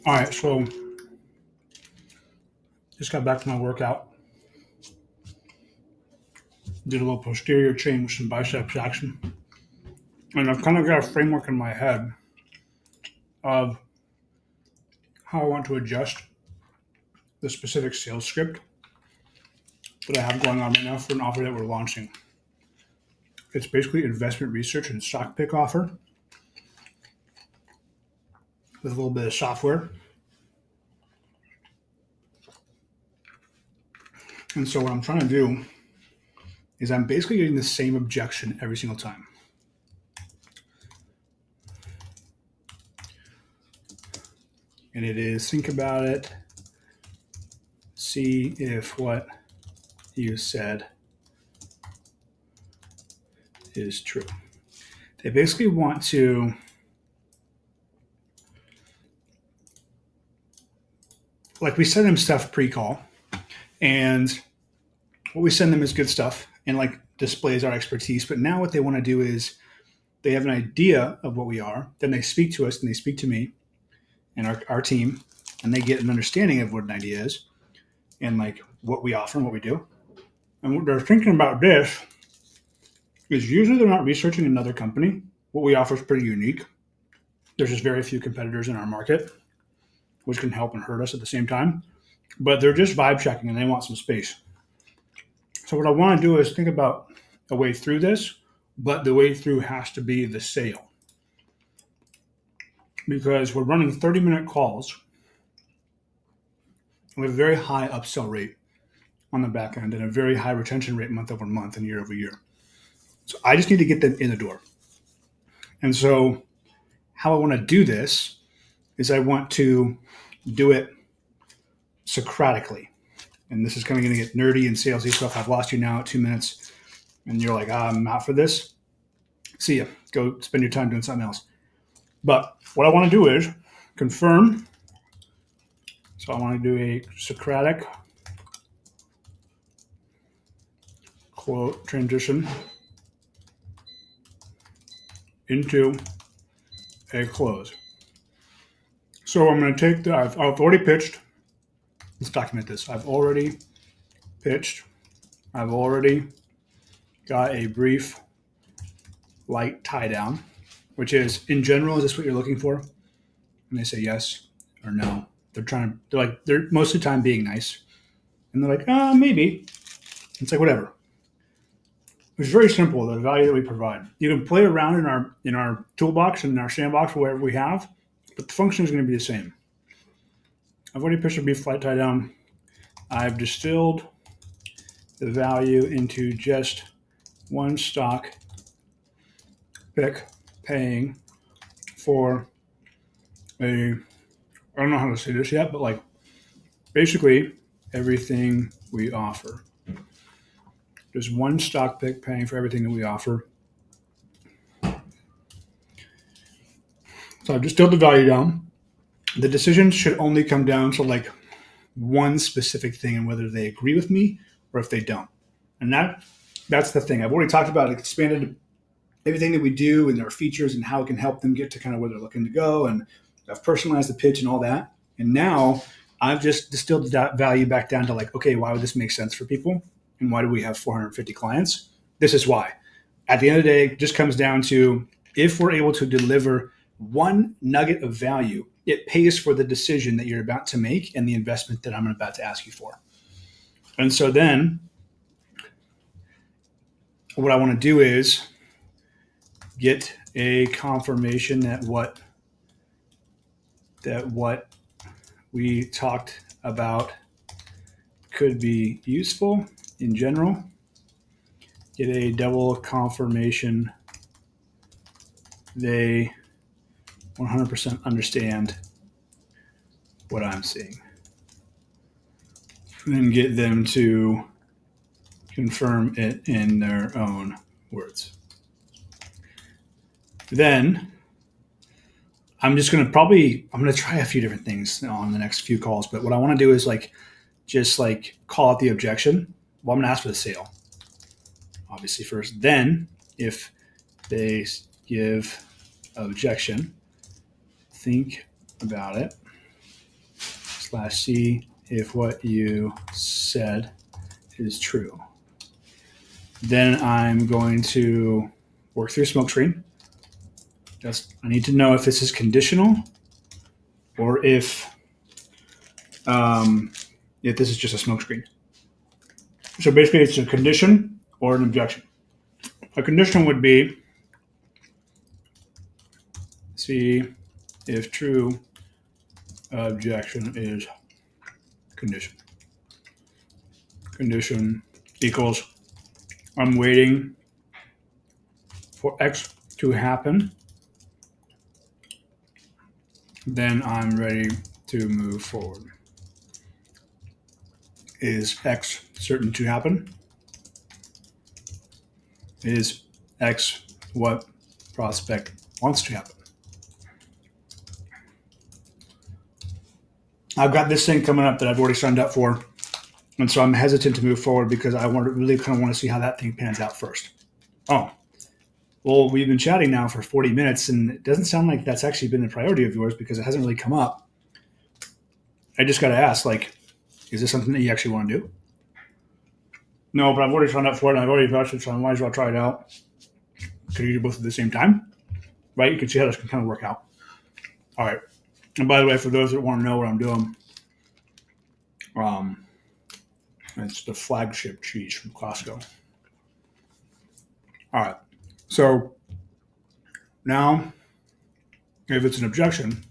All right, so just got back to my workout. Did a little posterior chain with some biceps action. And I've kind of got a framework in my head of how I want to adjust the specific sales script that I have going on right now for an offer that we're launching. It's basically investment research and stock pick offer with a little bit of software. And so what I'm trying to do is I'm basically getting the same objection every single time. And it is think about it, see if what you said is true. They basically want to we send them stuff pre-call, and what we send them is good stuff and displays our expertise. But now what they want to do is they have an idea of what we are, then they speak to us and they speak to me and our team, and they get an understanding of what an idea is and what we offer and what we do. And what they're thinking about this is usually they're not researching another company. What we offer is pretty unique. There's just very few competitors in our market, which can help and hurt us at the same time. But they're just vibe checking and they want some space. So what I want to do is think about a way through this, but the way through has to be the sale. Because we're running 30-minute calls. We have a very high upsell rate on the back end and a very high retention rate month over month and year over year. So I just need to get them in the door. And so how I want to do this is I want to do it Socratically. And this is kind of going to get nerdy and salesy stuff. I've lost you now at 2 minutes and you're like, I'm out for this. See ya. Go spend your time doing something else. But what I want to do is confirm. So I want to do a Socratic quote transition into a close. So I'm going to take I've already pitched. Let's document this. I've already pitched. I've already got a brief light tie down, which is in general, is this what you're looking for? And they say yes or no. They're most of the time being nice. And they're like, maybe. It's like, whatever. It's very simple, the value that we provide. You can play around in our toolbox and in our sandbox, whatever we have, but the function is going to be the same. I've already pitched a brief light tie down. I've distilled the value into just one stock pick paying for I don't know how to say this yet, but basically everything we offer. Just one stock pick paying for everything that we offer. So I've distilled the value down. The decision should only come down to one specific thing and whether they agree with me or if they don't. And that's the thing. I've already talked about expanded everything that we do and our features and how it can help them get to kind of where they're looking to go. And I've personalized the pitch and all that. And now I've just distilled that value back down to okay, why would this make sense for people? And why do we have 450 clients? This is why. At the end of the day, it just comes down to if we're able to deliver one nugget of value, it pays for the decision that you're about to make and the investment that I'm about to ask you for. And so then what I want to do is get a confirmation that what we talked about could be useful in general. Get a double confirmation they 100% understand what I'm seeing. And then get them to confirm it in their own words. Then I'm going to try a few different things on the next few calls, but what I want to do is just call out the objection. Well, I'm going to ask for the sale, obviously first. Then if they give objection, think about it. /C if what you said is true. Then I'm going to work through smoke screen. I need to know if this is conditional or if this is just a smoke screen. So basically, it's a condition or an objection. A condition would be see if true, objection is condition. Condition equals I'm waiting for X to happen. Then I'm ready to move forward. Is X certain to happen? Is X what prospect wants to happen? I've got this thing coming up that I've already signed up for, and so I'm hesitant to move forward because I really kind of want to see how that thing pans out first. Oh, well, we've been chatting now for 40 minutes, and it doesn't sound like that's actually been a priority of yours because it hasn't really come up. I just got to ask, is this something that you actually want to do? No, but I've already signed up for it, and I've already vouched, so I might as well try it out. Could you do both at the same time? Right? You can see how this can kind of work out. All right. And by the way, for those that want to know what I'm doing, it's the flagship cheese from Costco. All right. So now, if it's an objection,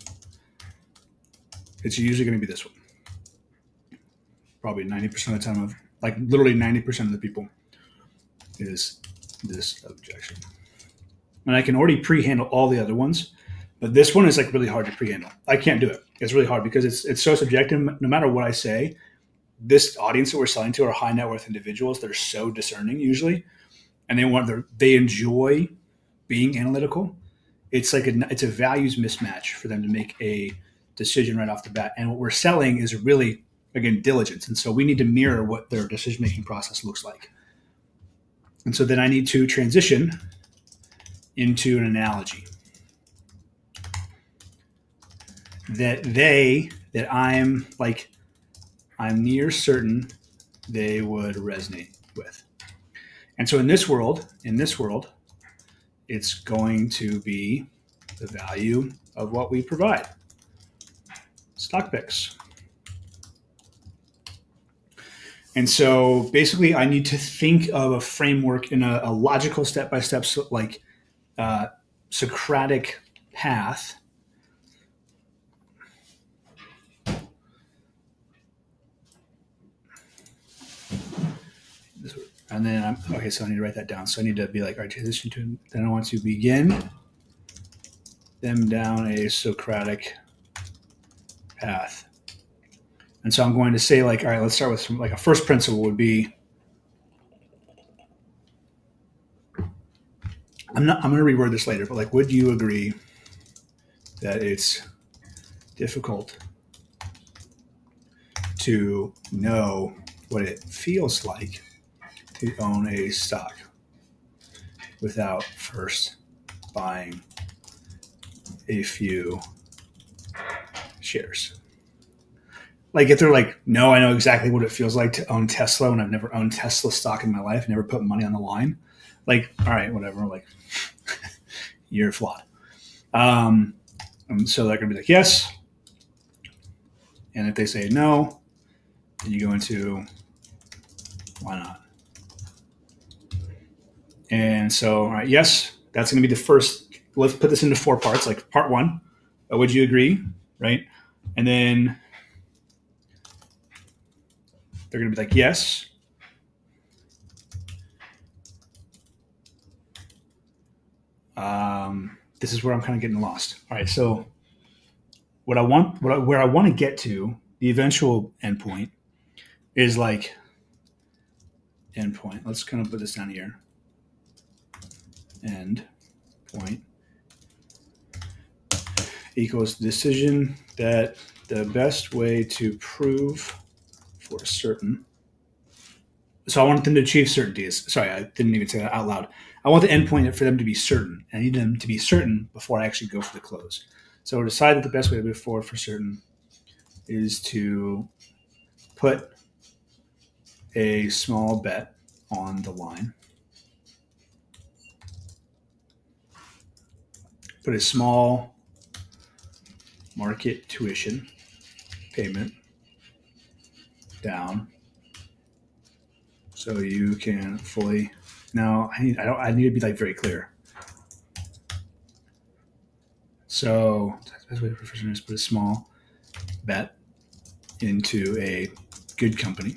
it's usually going to be this one. Probably 90% of the time, literally 90% of the people is this objection. And I can already pre-handle all the other ones, but this one is really hard to pre-handle. I can't do it. It's really hard because it's so subjective. No matter what I say, this audience that we're selling to are high net worth individuals. They're so discerning usually, and they enjoy being analytical. It's a values mismatch for them to make a decision right off the bat. And what we're selling is really, again, diligence. And so we need to mirror what their decision-making process looks like. And so then I need to transition into an analogy that I'm near certain they would resonate with. And so in this world, it's going to be the value of what we provide. Stock picks. And so basically I need to think of a framework in a logical step-by-step Socratic path and then so I need to write that down. So I need to be all right, transition to, then I want to begin them down a Socratic path. And so I'm going to say all right, let's start with some, a first principle would be, I'm going to reword this later, but would you agree that it's difficult to know what it feels like to own a stock without first buying a few shares? If they're no, I know exactly what it feels like to own Tesla when I've never owned Tesla stock in my life, never put money on the line. All right, whatever. You're flawed. And so they're going to be yes. And if they say no, then you go into why not? And so, all right, yes, that's going to be the first. Let's put this into 4 parts. Part 1, would you agree? Right? And then they're going to be yes. This is where I'm kind of getting lost. All right, so where I want to get to, the eventual endpoint is endpoint. Let's kind of put this down here. End point equals decision that the best way to prove for certain. So I want them to achieve certainty. Sorry, I didn't even say that out loud. I want the endpoint for them to be certain. I need them to be certain before I actually go for the close. So decide that the best way to move forward for certain is to put a small bet on the line, put a small market tuition payment down so you can fully. Now I need to be like very clear. So the best way to professional is put a small bet into a good company,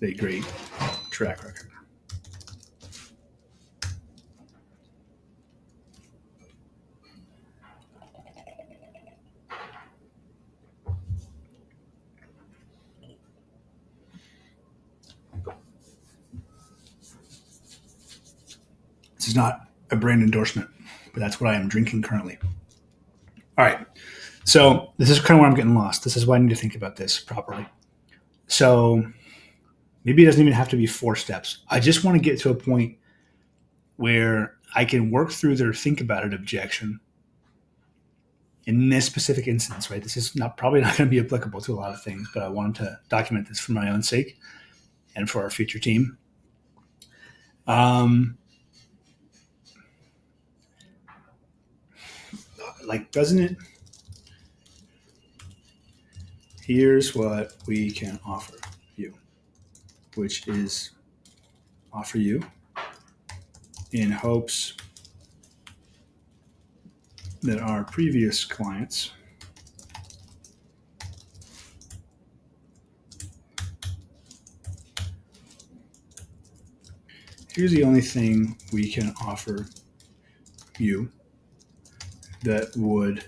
a great track record. This is not a brand endorsement, but that's what I am drinking currently. All right. So this is kind of where I'm getting lost. This is why I need to think about this properly. So maybe it doesn't even have to be 4 steps. I just want to get to a point where I can work through their think about it objection in this specific instance, right? This is probably not going to be applicable to a lot of things, but I wanted to document this for my own sake and for our future team. Doesn't it? Here's what we can offer you, which is offer you in hopes that our previous clients here's the only thing we can offer you that would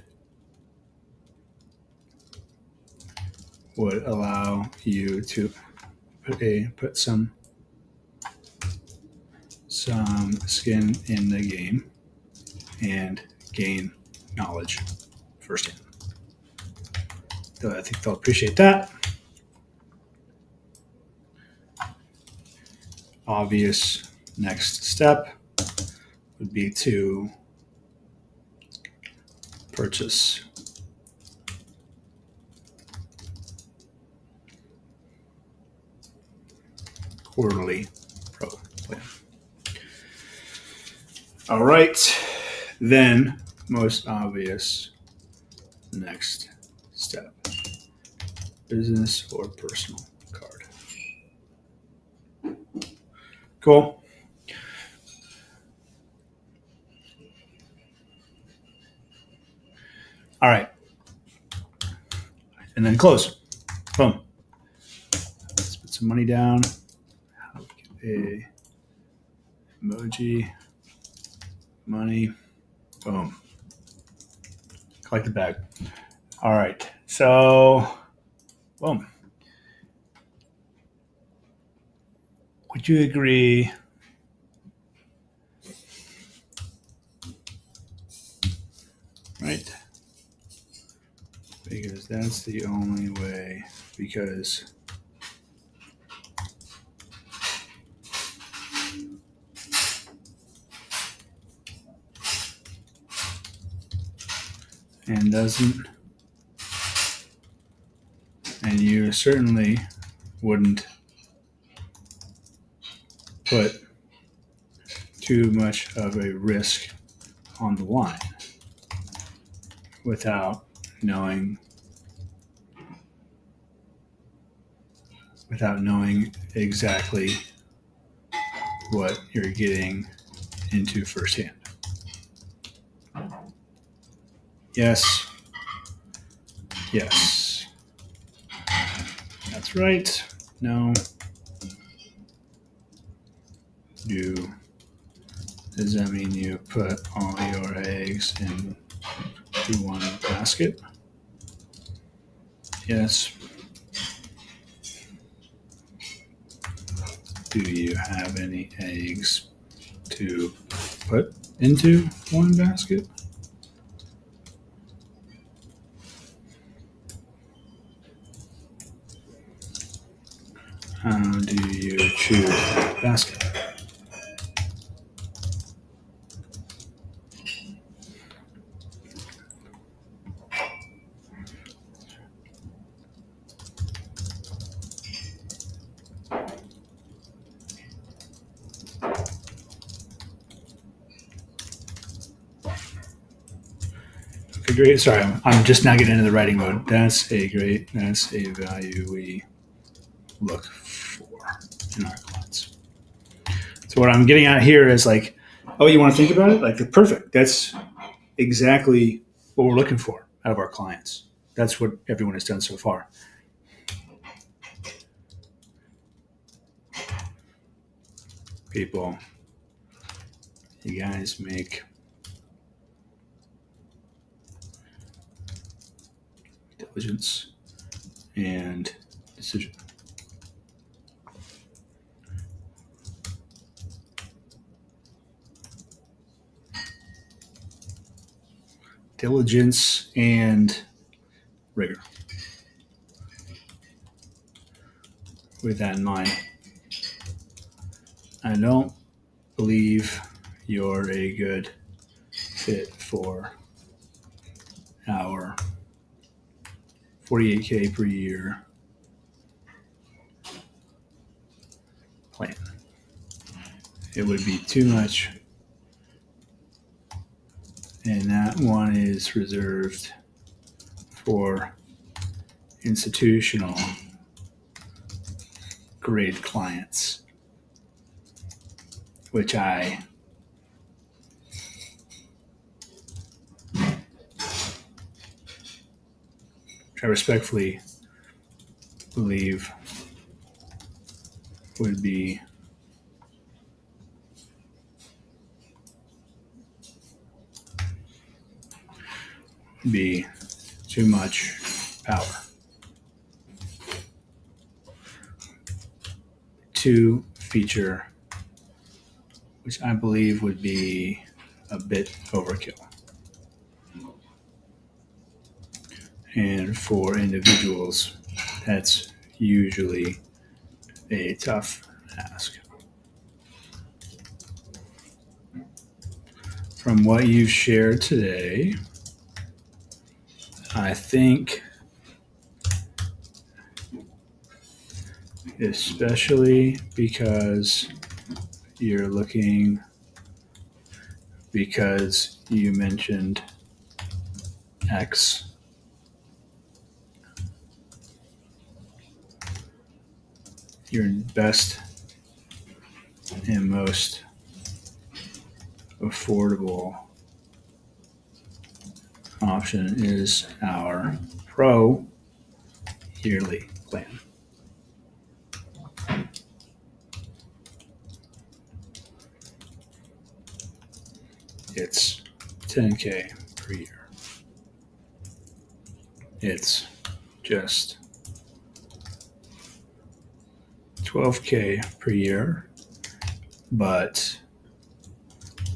allow you to put some skin in the game and gain knowledge firsthand. So I think they'll appreciate that. Obvious next step would be to purchase quarterly pro plan. All right, then most obvious next step, business or personal card. Cool. All right, and then close. Boom. Let's put some money down. A emoji, money, boom. Collect the bag. All right, so boom. Would you agree? Right? Because that's the only way, because and doesn't, and you certainly wouldn't put too much of a risk on the line without knowing exactly what you're getting into firsthand. Yes. Yes. That's right. No. Does that mean you put all your eggs into one basket? Yes. Do you have any eggs to put into one basket? How do you choose that basket? great. Sorry, I'm just now getting into the writing mode. That's a value we look for in our clients. So what I'm getting at here is like, oh, you want to think about it? Like, perfect. That's exactly what we're looking for out of our clients. That's what everyone has done so far. People, you guys make diligence and decision. Diligence and rigor. With that in mind, I don't believe you're a good fit for our 48K per year plan. It would be too much, and that one is reserved for institutional grade clients, which I respectfully believe would be too much power to feature, which I believe would be a bit overkill. And for individuals, that's usually a tough ask. From what you've shared today, I think, especially because you mentioned X, your best and most affordable option is our Pro yearly plan. It's 10K per year. It's just 12K per year, but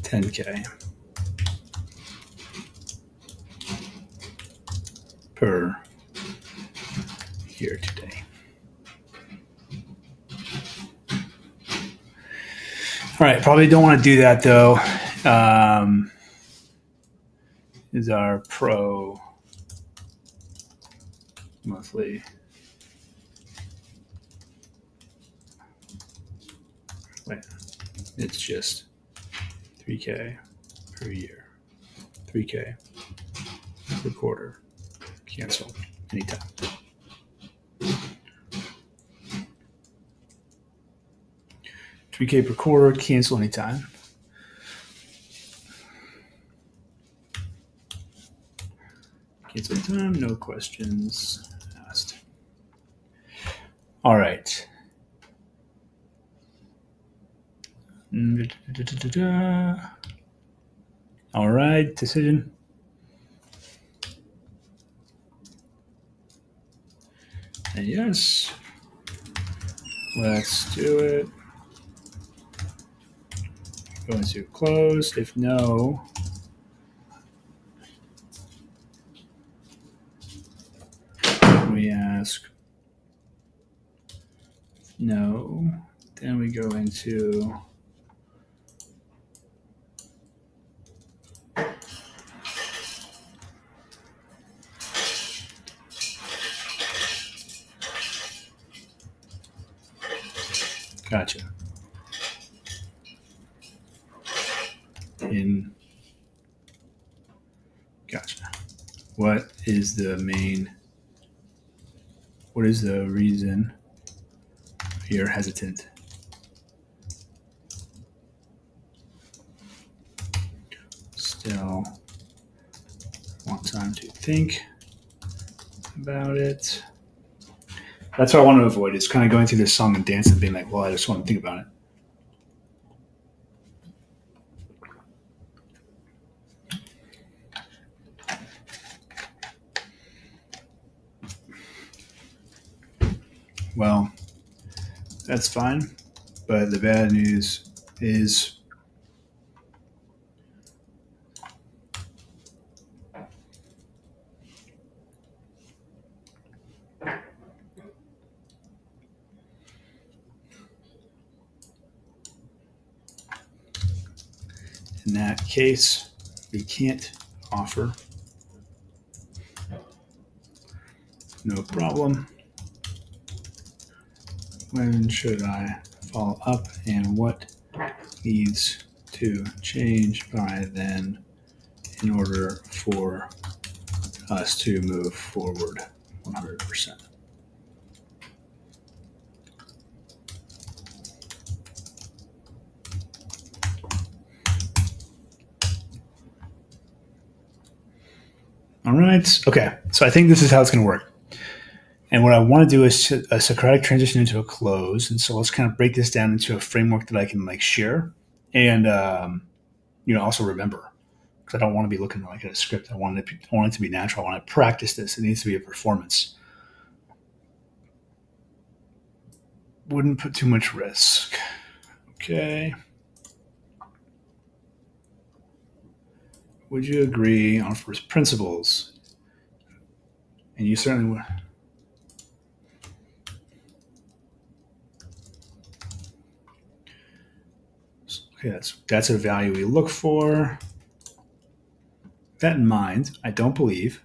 10K per year today. All right, probably don't want to do that though. Is our Pro monthly plan. It's just 3K per year, 3K per quarter. Cancel anytime. $3K per quarter, cancel anytime. Cancel anytime, no questions asked. All right. All right, decision. And yes, let's do it. Go into close. If no, we ask no. Then we go into gotcha. Gotcha. What is the reason you're hesitant? Still want time to think about it. That's what I want to avoid, is kind of going through this song and dance and being like, well, I just want to think about it. Well, that's fine. But the bad news is in that case, we can't offer. No problem. When should I follow up, and what needs to change by then in order for us to move forward 100%? All right. Okay. So I think this is how it's going to work. And what I want to do is a Socratic transition into a close. And so let's kind of break this down into a framework that I can like share and, also remember, because I don't want to be looking like at a script. I want it to be natural. I want to practice this. It needs to be a performance. Wouldn't put too much risk. Okay. Would you agree on first principles? And you certainly would. Okay, that's a value we look for. That in mind, I don't believe.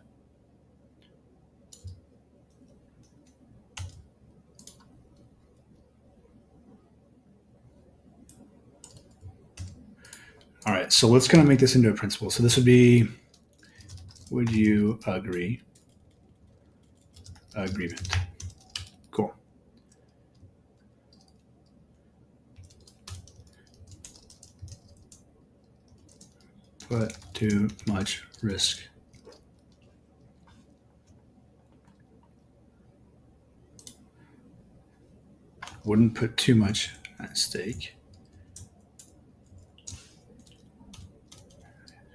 All right, so let's kind of make this into a principle. So this would be, would you agree? Agreement. Cool. Put too much risk. Wouldn't put too much at stake.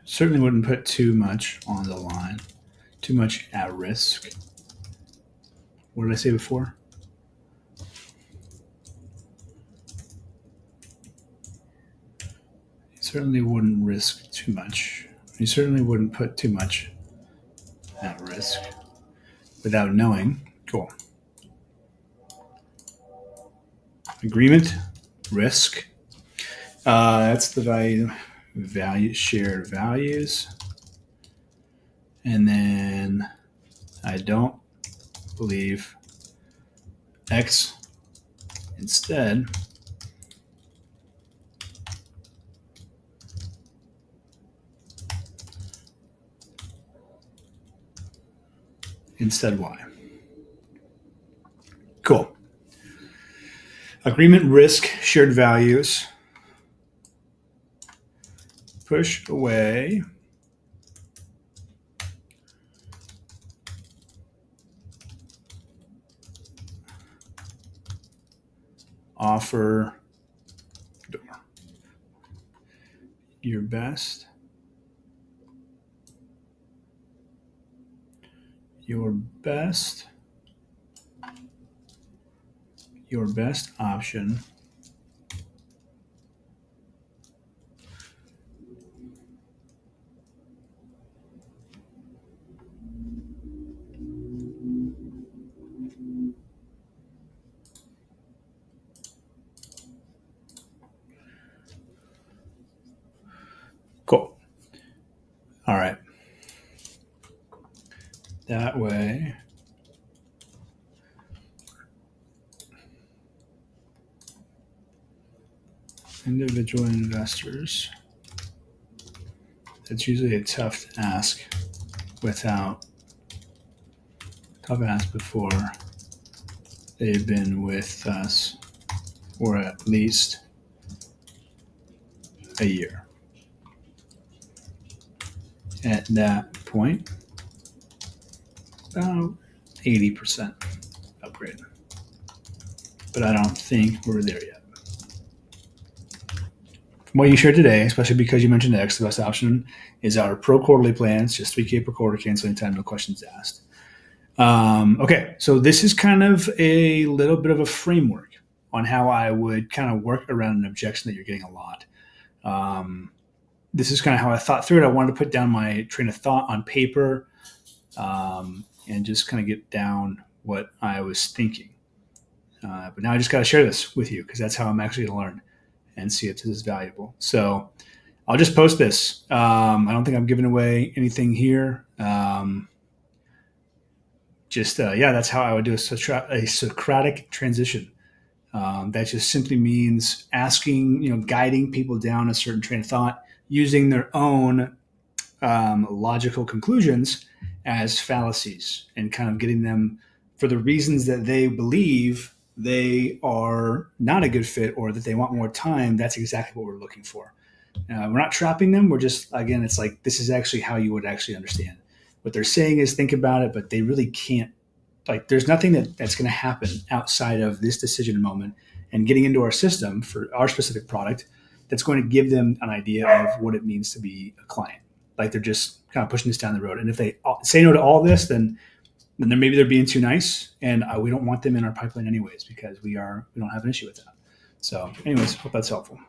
Certainly wouldn't put too much on the line. Too much at risk. What did I say before? You certainly wouldn't risk too much. You certainly wouldn't put too much at risk without knowing. Cool. Agreement, risk. That's the shared values. And then I don't believe X. Instead, Y. Cool. Agreement, risk, shared values. Push away. Offer door. Your best. Your best. Your best option. Cool. All right. That way, individual investors, it's usually a tough ask without top ask before they've been with us for at least a year. At that point, about 80% upgrade. But I don't think we're there yet. From what you shared today, especially because you mentioned X, the best option is our pro quarterly plans, just 3K per quarter, canceling time, no questions asked. Okay, so this is kind of a little bit of a framework on how I would kind of work around an objection that you're getting a lot. This is kind of how I thought through it. I wanted to put down my train of thought on paper and just kind of get down what I was thinking. But now I just got to share this with you because that's how I'm actually going to learn and see if this is valuable. So I'll just post this. I don't think I'm giving away anything here. That's how I would do a Socratic transition. That just simply means asking, guiding people down a certain train of thought using their own logical conclusions as fallacies and kind of getting them for the reasons that they believe they are not a good fit or that they want more time. That's exactly what we're looking for. We're not trapping them. We're just, again, it's like, this is actually how you would actually understand. What they're saying is think about it, but they really can't. Like, there's nothing that's going to happen outside of this decision moment and getting into our system for our specific product that's going to give them an idea of what it means to be a client. Like, they're just kind of pushing this down the road. And if they say no to all this, then maybe they're being too nice, and we don't want them in our pipeline anyways because we don't have an issue with that. So anyways, hope that's helpful.